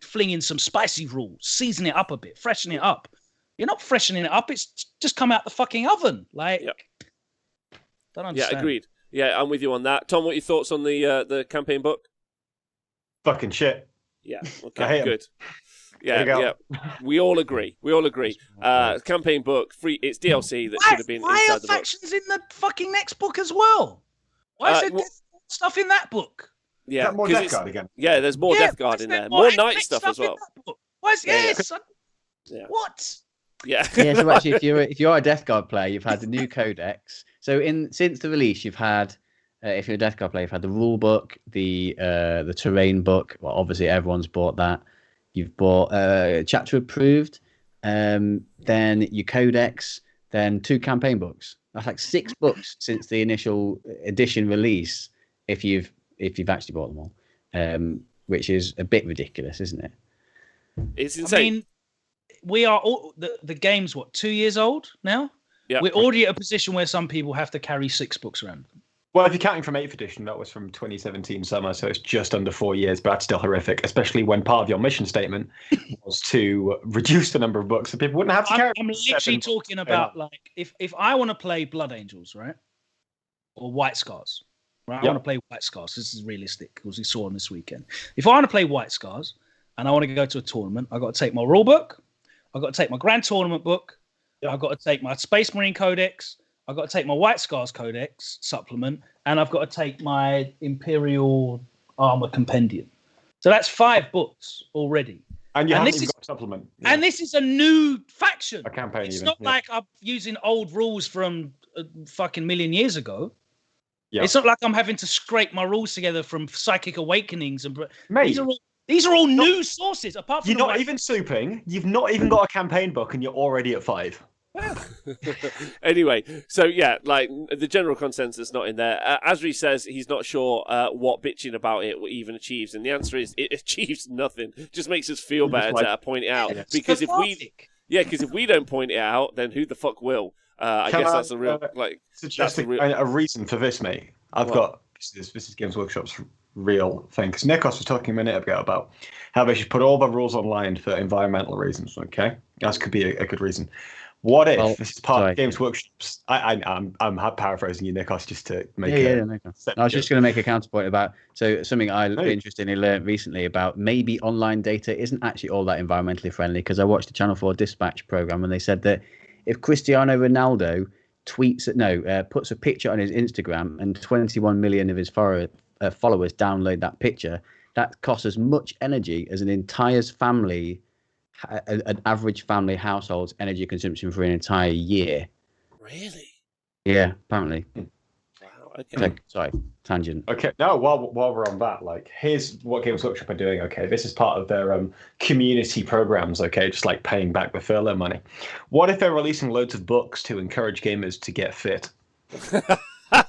fling in some spicy rules, season it up a bit, freshen it up. You're not freshening it up. It's just come out the fucking oven. Like, don't understand. Yeah, agreed. Yeah, I'm with you on that. Tom, what are your thoughts on the campaign book? Fucking shit. Yeah. Okay. Good. Yeah. We all agree. Campaign book, free. It's DLC that should have been Why inside are the book. factions in the fucking next book as well? Why is there stuff in that book? Yeah, more Death Guard again. Yeah, there's more Death Guard in there. More Knight stuff as well. Why is what? Yeah. So actually, if you're a Death Guard player, you've had the new codex. So since the release, you've had, if you're a Death Guard player, you've had the rule book, the terrain book. Well, obviously everyone's bought that. You've bought chapter approved, then your codex, then 2 campaign books. That's like 6 books since the initial edition release. If you've actually bought them all, which is a bit ridiculous, isn't it? It's insane. I mean, we are all the game's 2 years old now. Yeah, we're already at a position where some people have to carry 6 books around. Well, if you're counting from 8th edition, that was from 2017 summer, so it's just under 4 years, but that's still horrific, especially when part of your mission statement was to reduce the number of books so people wouldn't have to carry. I'm literally talking about, like, if I want to play Blood Angels, right, or White Scars, right? I want to play White Scars. This is realistic because we saw them this weekend. If I want to play White Scars and I want to go to a tournament, I've got to take my rule book, I've got to take my Grand Tournament book, I've got to take my Space Marine Codex, I've got to take my White Scars Codex supplement, and I've got to take my Imperial Armor Compendium. So that's 5 books already. And you haven't even got a supplement. Yeah. And this is a new faction. A campaign. It's not like I'm using old rules from a fucking million years ago. Yeah. It's not like I'm having to scrape my rules together from Psychic Awakenings and these are all new sources. Apart from you're not even souping. You've not even got a campaign book, and you're already at 5. Anyway, so yeah, like the general consensus not in there. Asri says he's not sure what bitching about it even achieves, and the answer is it achieves nothing. Just makes us feel better to point it out. Because if we don't point it out, then who the fuck will? I guess that's a real suggest a reason for this, mate. I've got this is Games Workshop's real thing, because Nikos was talking a minute ago about how they should put all the rules online for environmental reasons. Okay, that could be a good reason. What if this is part of Games Workshop's? I'm paraphrasing you, Nikos, just to make I was just going to make a counterpoint about something I interestingly learned recently about maybe online data isn't actually all that environmentally friendly, because I watched the Channel 4 Dispatch program and they said that if Cristiano Ronaldo puts a picture on his Instagram, and 21 million of his followers download that picture, that costs as much energy as an entire family, an average family household's energy consumption for an entire year. Really? Yeah, apparently. Wow. Okay. Sorry, tangent. Okay, no, while we're on that, like, here's what Games Workshop are doing, okay? This is part of their community programs, okay? Just like paying back the furlough money. What if they're releasing loads of books to encourage gamers to get fit? I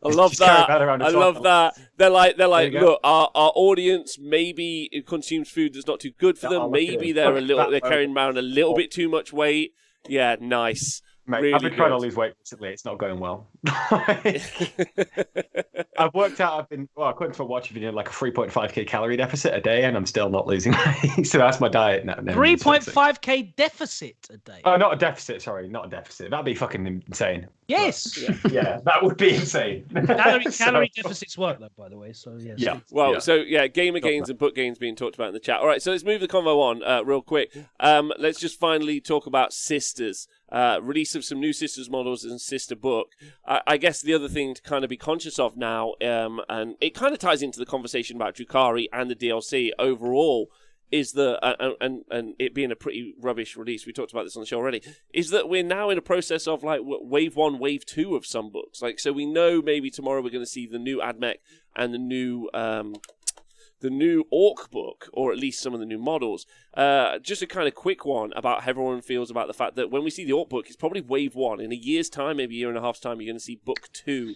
love that. I love that. They're like, look, our audience maybe consumes food that's not too good for them. Maybe they're carrying around a little bit too much weight. Yeah, nice. Mate, really I've been trying to lose weight recently. It's not going well. I've worked out. According to a watch video, like a 3.5k calorie deficit a day, and I'm still not losing weight. So that's my diet now. 3.5k deficit a day. Oh, not a deficit. Sorry, not a deficit. That'd be fucking insane. Yes. But, yeah, that would be insane. Calorie deficits work, though, by the way. So yes. Yeah. Well, so gamer gains and book gains being talked about in the chat. All right, so let's move the convo on real quick. Let's just finally talk about Sisters. Release of some new Sisters models and Sister book. I guess the other thing to kind of be conscious of now, and it kind of ties into the conversation about Drukhari and the DLC overall, is that, and it being a pretty rubbish release, we talked about this on the show already, is that we're now in a process of like wave 1, wave 2 of some books. Like, so we know maybe tomorrow we're going to see the new AdMech and the new Orc book, or at least some of the new models. Just a kind of quick one about how everyone feels about the fact that when we see the Orc book, it's probably wave 1. In a year's time, maybe a year and a half's time, you're going to see book 2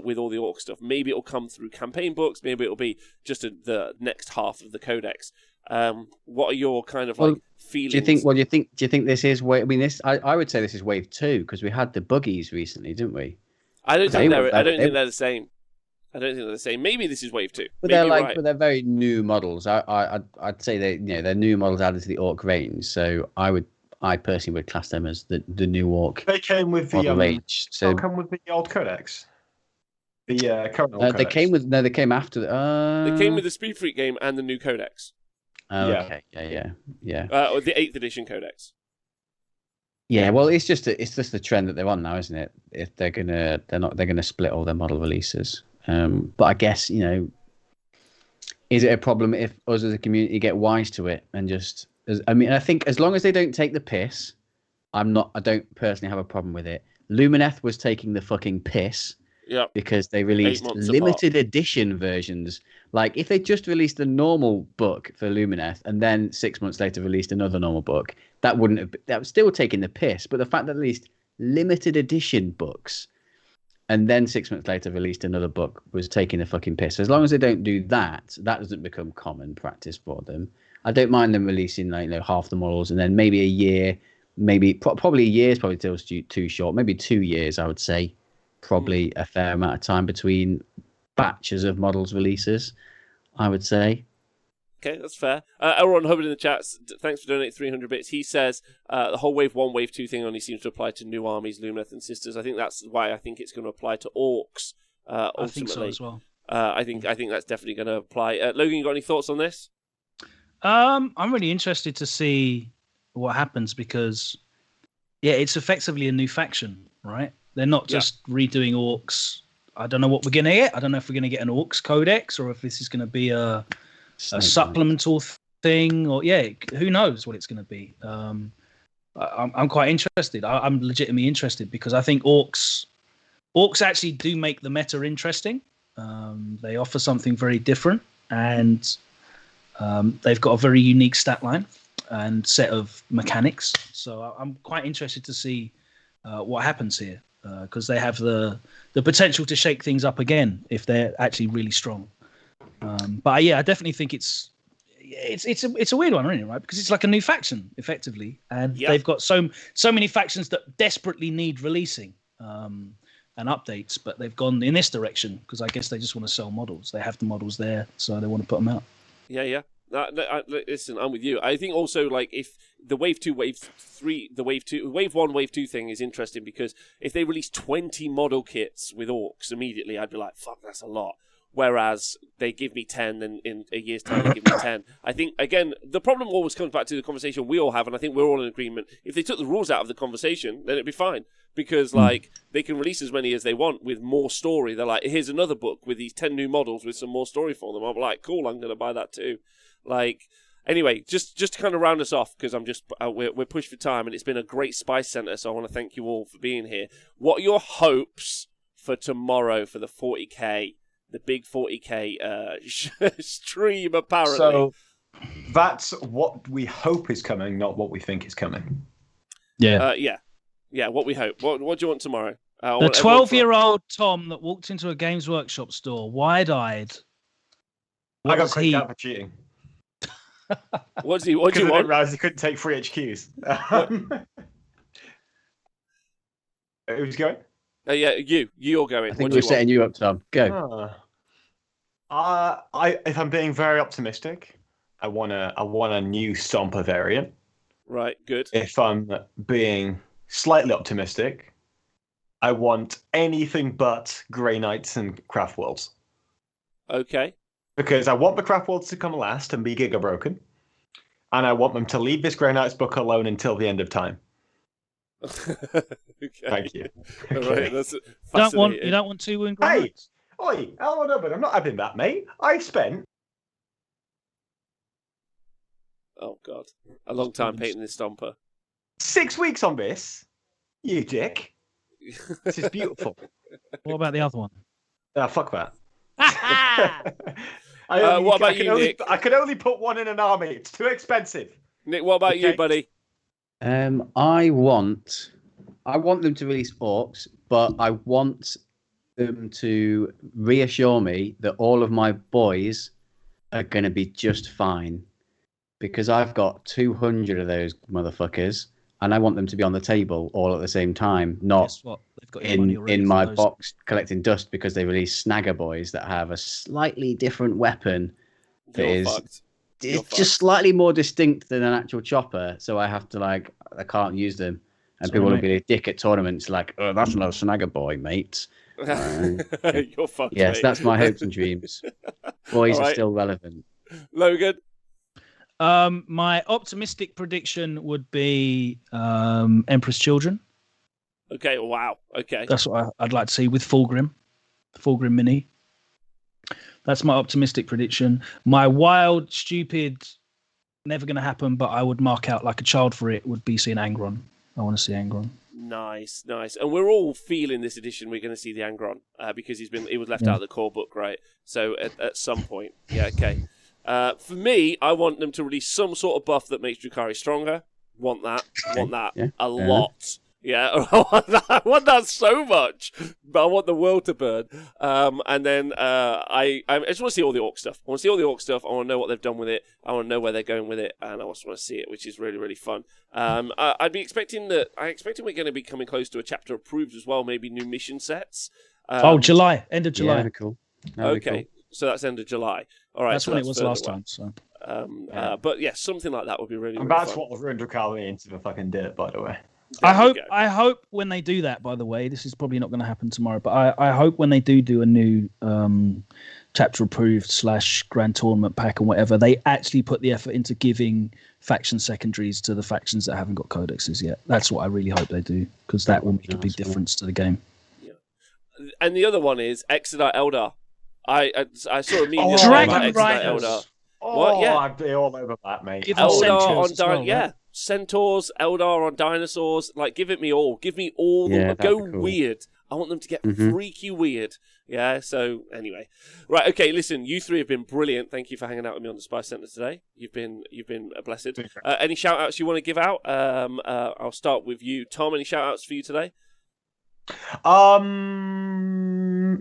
with all the Orc stuff. Maybe it'll come through campaign books. Maybe it'll be just the next half of the codex. What are your kind of feelings? Do you think this is wave? I mean, I would say this is wave 2 because we had the buggies recently, didn't we? I don't think they're the same. I don't think they're the same. Maybe this is wave 2. But they're very new models. I'd say they're new models added to the Orc range. So I personally would class them as the new Orc. They came with the range. So come with the old codex. The current old codex. They came after. They came with the Speed Freak game and the new codex. Oh, okay. Yeah. Or the 8th edition codex. Yeah, well, it's just the trend that they're on now, isn't it? If they're gonna split all their model releases. But I guess, is it a problem if us as a community get wise to it and just? I think as long as they don't take the piss, I don't personally have a problem with it. Lumineth was taking the fucking piss. Yeah. Because they released limited edition versions. Like, if they just released a normal book for Lumineth and then 6 months later released another normal book, that was still taking the piss. But the fact that at least limited edition books and then 6 months later released another book was taking the fucking piss. As long as they don't do that, that doesn't become common practice for them. I don't mind them releasing half the models and then maybe a year, probably a year is probably still too short. Maybe 2 years, I would say. Probably a fair amount of time between batches of models releases, I would say. Okay, that's fair. Elron Hubbard in the chat, thanks for donating 300 bits. He says the whole wave 1, wave 2 thing only seems to apply to new armies, Lumineth and Sisters. I think that's why I think it's going to apply to Orcs. Ultimately. I think so as well. I think that's definitely going to apply. Logan, you got any thoughts on this? I'm really interested to see what happens because, it's effectively a new faction, right? They're not just redoing Orcs. I don't know what we're going to get. I don't know if we're going to get an Orcs Codex or if this is going to be a supplemental thing or who knows what it's going to be. I'm quite interested. I'm legitimately interested because I think Orcs actually do make the meta interesting. They offer something very different and they've got a very unique stat line and set of mechanics. So I'm quite interested to see what happens here. Because they have the potential to shake things up again if they're actually really strong. But I definitely think it's a weird one, really, right? Because it's like a new faction, effectively, and they've got so many factions that desperately need releasing and updates, but they've gone in this direction because I guess they just want to sell models. They have the models there, so they want to put them out. Yeah. Listen, I'm with you. I think also if the wave 2, wave 3, wave 1, wave 2 thing is interesting because if they release 20 model kits with Orcs immediately, I'd be like, fuck, that's a lot. whereas they give me 10, then in a year's time they give me 10. I think, again, the problem always comes back to the conversation we all have, and I think we're all in agreement. If they took the rules out of the conversation, then it'd be fine. Because, like, they can release as many as they want with more story. They're like, here's another book with these 10 new models with some more story for them. I'm like, cool, I'm going to buy that too. Like, anyway, just to kind of round us off, because we're pushed for time, and it's been a great Spice Center, so I want to thank you all for being here. What are your hopes for tomorrow for the 40K? The big 40K stream, apparently. So that's what we hope is coming, not what we think is coming. Yeah. Yeah, what we hope. What do you want tomorrow? The 12-year-old Tom that walked into a Games Workshop store, wide-eyed. I got kicked out for cheating. What do you I didn't want? realize he couldn't take free HQs. Who's going? Yeah, you're going. I think we're setting you up, Tom. Go. If I'm being very optimistic, I want a new Stomper variant. Right, good. If I'm being slightly optimistic, I want anything but Grey Knights and Craft Worlds. Okay. Because I want the Craft Worlds to come last and be Giga broken, and I want them to leave this Grey Knights book alone until the end of time. Okay. Thank you. All right, that's You fascinating. don't want 2 wound Hey, grenades? oi, oh no, but I'm not having that, mate. I spent Oh, God. A long time painting this Stomper. 6 weeks on this. You dick. This is beautiful. What about the other one? Fuck that. What about you, Nick? I can only put one in an army. It's too expensive. Nick, what about you, buddy? I want them to release orcs, but I want them to reassure me that all of my boys are going to be just fine, because I've got 200 of those motherfuckers, and I want them to be on the table all at the same time, not Guess what? They've got your money already in for my those. box collecting dust, because they release Snagger boys that have a slightly different weapon that You're is fucked. You're it's just slightly more distinct than an actual chopper, so I have to I can't use them, and Sorry, people will mate. be a dick at tournaments like, oh, that's another Snagger boy, mate. You're fucked, Yes, mate. that's my hopes and dreams. Boys All are right. still relevant. Logan? My optimistic prediction would be Emperor's Children. Okay, wow. Okay. That's what I'd like to see with Fulgrim Mini. That's my optimistic prediction. My wild, stupid, never going to happen, but I would mark out like a child for it, would be seeing Angron. I want to see Angron. Nice. And we're all feeling this edition we're going to see the Angron, because he was left out of the core book, right? So at some point. Yeah, okay. For me, I want them to release some sort of buff that makes Drukhari stronger. Want that Yeah, a lot. Yeah, I want that so much. But I want the world to burn. And then I just want to see all the orc stuff. I want to see all the orc stuff. I want to know what they've done with it. I want to know where they're going with it, and I also want to see it, which is really, really fun. I'd be expecting we're going to be coming close to a chapter approved as well. Maybe new mission sets. July, end of July. Yeah, that'd be cool. That'd be Okay, cool. so that's end of July. All right, That's so when it was further last away. time. So But yeah, something like that would be really, And really that's fun. what will ruin Drukhari into the fucking dirt, by the way. There we go. I hope when they do that, by the way, this is probably not going to happen tomorrow, but I hope when they do a new chapter approved / grand tournament pack and whatever, they actually put the effort into giving faction secondaries to the factions that haven't got codexes yet. That's what I really hope they do, because that will make a big difference to the game. And the other one is Exodite Eldar. I saw a meme Oh, the other day about Dragon Exodite Riders. Eldar. Oh, What? Yeah. I'd be all over that, mate. Give them Eldar centaurs on as well, yeah, right? centaurs, Eldar on dinosaurs. Like, give it me all. Give me all. Yeah, Go that'd be cool. weird. I want them to get Mhm. freaky weird. Yeah. So anyway, right. Okay. Listen, you three have been brilliant. Thank you for hanging out with me on the Spice Center today. You've been a blessed. Any shout outs you want to give out? I'll start with you, Tom. Any shout outs for you today?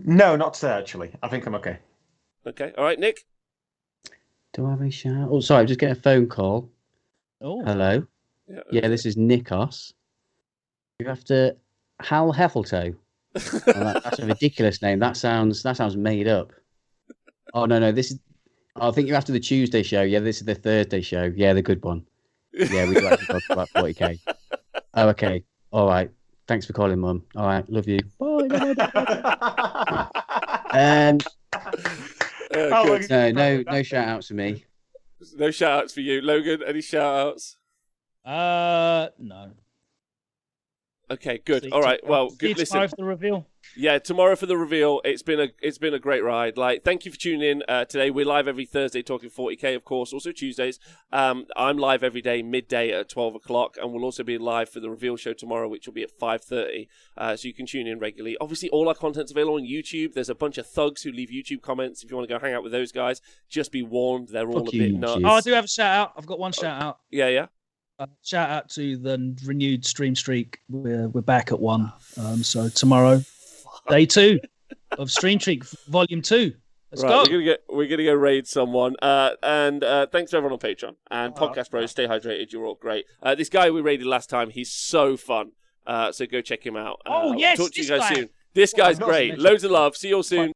No, not today, actually. I think I'm okay. Okay. All right, Nick. Do I have any shout? Oh, sorry, I'm just getting a phone call. Oh, Hello. Yeah, this is Nikos. You have to Hal Heffeltoe. That's a ridiculous name. That sounds made up. Oh no, this is. I think you're after the Tuesday show. Yeah, this is the Thursday show. Yeah, the good one. Yeah, we do actually talk about 40k. Oh, okay. All right. Thanks for calling, Mum. All right, love you. Bye. Good. No shout outs for me. No shout outs for you. Logan, any shout outs? No. Okay, good. All right. Well, good. Listen. Tomorrow for the reveal. Yeah, tomorrow for the reveal. It's been a great ride. Like, thank you for tuning in today. We're live every Thursday talking 40k, of course. Also Tuesdays. I'm live every day midday at 12 o'clock, and we'll also be live for the reveal show tomorrow, which will be at 5:30. So you can tune in regularly. Obviously, all our content's available on YouTube. There's a bunch of thugs who leave YouTube comments. If you want to go hang out with those guys, just be warned, they're all a bit nuts. Oh, I do have a shout out. I've got one shout out. Yeah. Shout out to the renewed stream streak. We're back at 1. So tomorrow, day 2 of Stream Streak Volume 2. Let's go. We're gonna go raid someone. And thanks to everyone on Patreon and Podcast Bros. Stay hydrated. You're all great. This guy we raided last time, he's so fun. So go check him out. Yes. Talk to you guys soon. This guy's great. Loads of love. See you all soon.